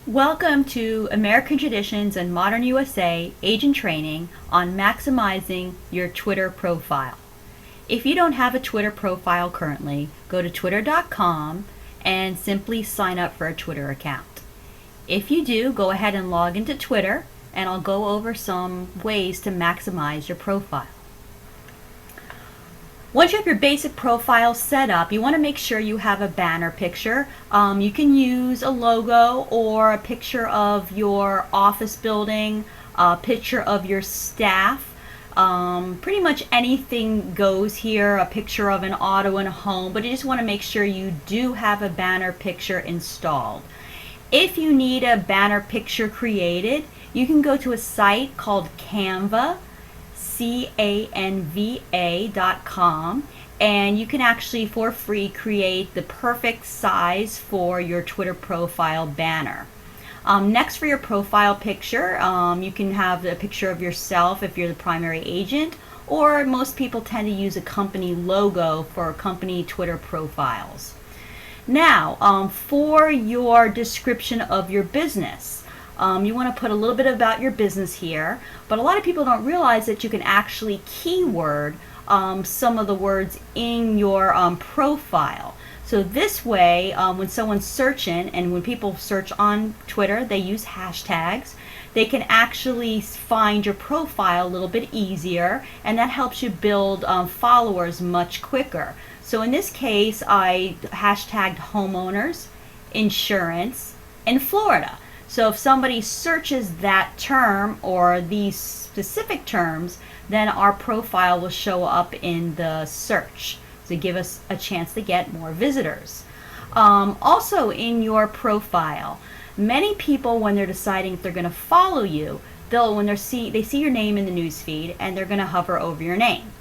Welcome to American Traditions and Modern USA Agent Training on maximizing your Twitter profile. If you don't have a Twitter profile currently, go to twitter.com and simply sign up for a Twitter account. If you do, go ahead and log into Twitter and I'll go over some ways to maximize your profile. Once you have your basic profile set up, you want to make sure you have a banner picture. You can use a logo or a picture of your office building, a picture of your staff. Pretty much anything goes here, a picture of an auto and a home, but you just want to make sure you do have a banner picture installed. If you need a banner picture created, you can go to a site called Canva, canva.com, and you can actually for free create the perfect size for your Twitter profile banner. Next, for your profile picture, you can have a picture of yourself if you're the primary agent, or most people tend to use a company logo for company Twitter profiles. Now, for your description of your business, you want to put a little bit about your business here, but a lot of people don't realize that you can actually keyword some of the words in your profile. So this way, when someone's searching, and when people search on Twitter, they use hashtags, they can actually find your profile a little bit easier, and that helps you build followers much quicker. So in this case, I hashtagged homeowners, insurance, and Florida. So if somebody searches that term or these specific terms, then our profile will show up in the search to give us a chance to get more visitors. Also in your profile, many people, when they're deciding if they're going to follow you, they see your name in the newsfeed and they're going to hover over your name.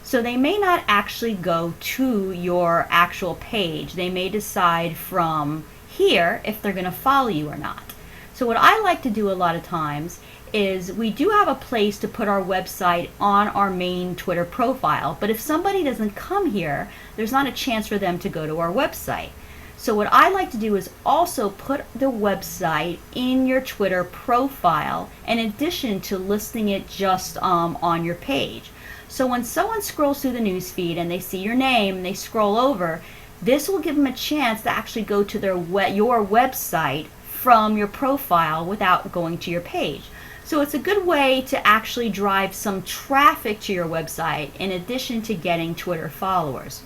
So they may not actually go to your actual page. They may decide from here if they're going to follow you or not. So what I like to do a lot of times is we do have a place to put our website on our main Twitter profile, but if somebody doesn't come here, there's not a chance for them to go to our website. So what I like to do is also put the website in your Twitter profile in addition to listing it just on your page. So when someone scrolls through the newsfeed and they see your name and they scroll over, this will give them a chance to actually go to your website from your profile without going to your page. So it's a good way to actually drive some traffic to your website in addition to getting Twitter followers.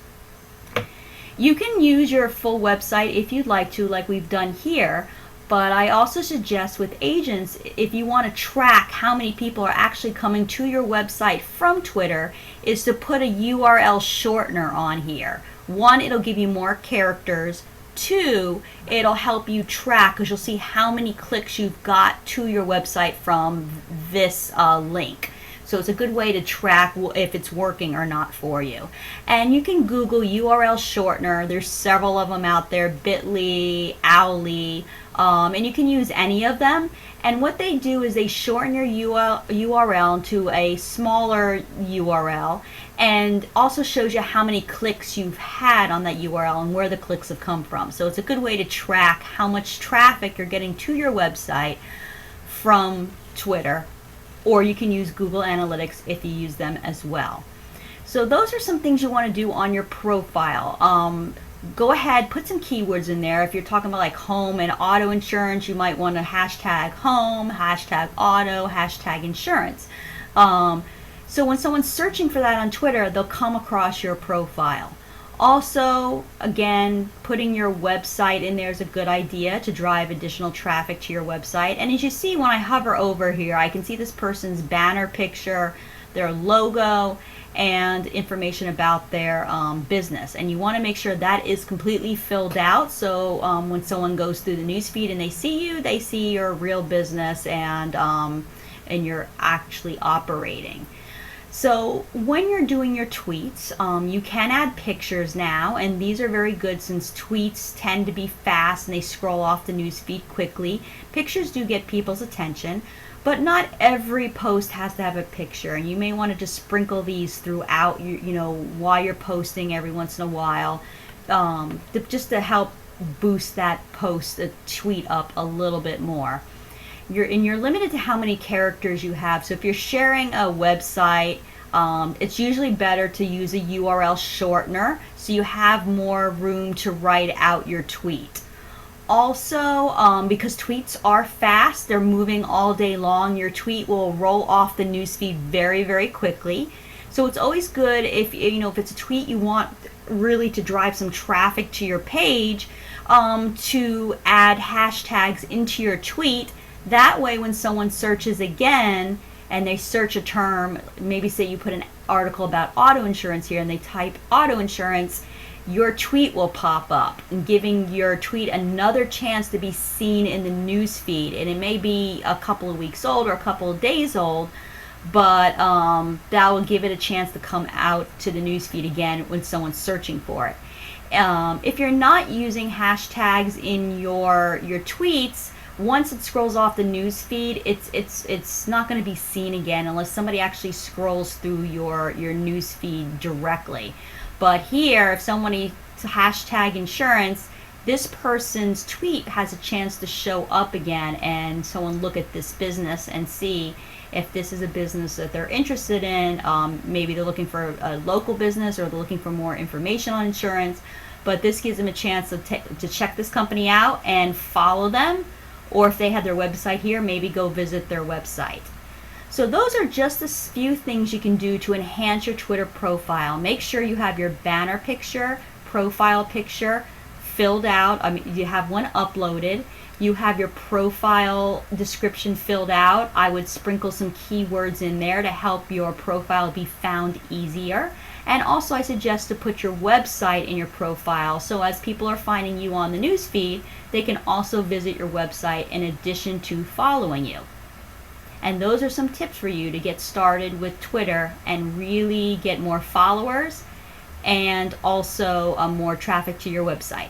You can use your full website if you'd like to, like we've done here, but I also suggest with agents, if you want to track how many people are actually coming to your website from Twitter, is to put a URL shortener on here. One, it'll give you more characters. Two, it'll help you track because you'll see how many clicks you've got to your website from this link. So it's a good way to track if it's working or not for you. And you can Google URL shortener. There's several of them out there, Bitly, Owly, and you can use any of them. And what they do is they shorten your URL to a smaller URL, and also shows you how many clicks you've had on that URL and where the clicks have come from. So it's a good way to track how much traffic you're getting to your website from Twitter, or you can use Google Analytics if you use them as well. So those are some things you want to do on your profile. Go ahead, put some keywords in there. If you're talking about like home and auto insurance, you might want to hashtag home, hashtag auto, hashtag insurance. So when someone's searching for that on Twitter, they'll come across your profile. Also, again, putting your website in there is a good idea to drive additional traffic to your website. And as you see, when I hover over here, I can see this person's banner picture, their logo, and information about their business. And you want to make sure that is completely filled out, so when someone goes through the newsfeed and they see you, they see your real business and you're actually operating. So when you're doing your tweets, you can add pictures now, and these are very good since tweets tend to be fast and they scroll off the newsfeed quickly. Pictures do get people's attention, but not every post has to have a picture, and you may want to just sprinkle these throughout, while you're posting every once in a while, just to help boost that post, a tweet up a little bit more. You're limited to how many characters you have. So if you're sharing a website, it's usually better to use a URL shortener so you have more room to write out your tweet. Also, because tweets are fast, they're moving all day long, your tweet will roll off the newsfeed very, very quickly. So it's always good if if it's a tweet you want really to drive some traffic to your page, to add hashtags into your tweet. That way, when someone searches again and they search a term, maybe say you put an article about auto insurance here and they type auto insurance, your tweet will pop up, and giving your tweet another chance to be seen in the news feed. And it may be a couple of weeks old or a couple of days old, but that will give it a chance to come out to the news feed again when someone's searching for it. If you're not using hashtags in your tweets, once it scrolls off the news feed, it's not going to be seen again unless somebody actually scrolls through your news feed directly. But here, if somebody hashtag insurance, this person's tweet has a chance to show up again, and someone look at this business and see if this is a business that they're interested in. Maybe they're looking for a local business, or they're looking for more information on insurance. But this gives them a chance to check this company out and follow them. Or if they have their website here, maybe go visit their website. So those are just a few things you can do to enhance your Twitter profile. Make sure you have your banner picture, profile picture filled out. You have one uploaded. You have your profile description filled out. I would sprinkle some keywords in there to help your profile be found easier. And also I suggest to put your website in your profile, so as people are finding you on the newsfeed, they can also visit your website in addition to following you. And those are some tips for you to get started with Twitter and really get more followers and also more traffic to your website.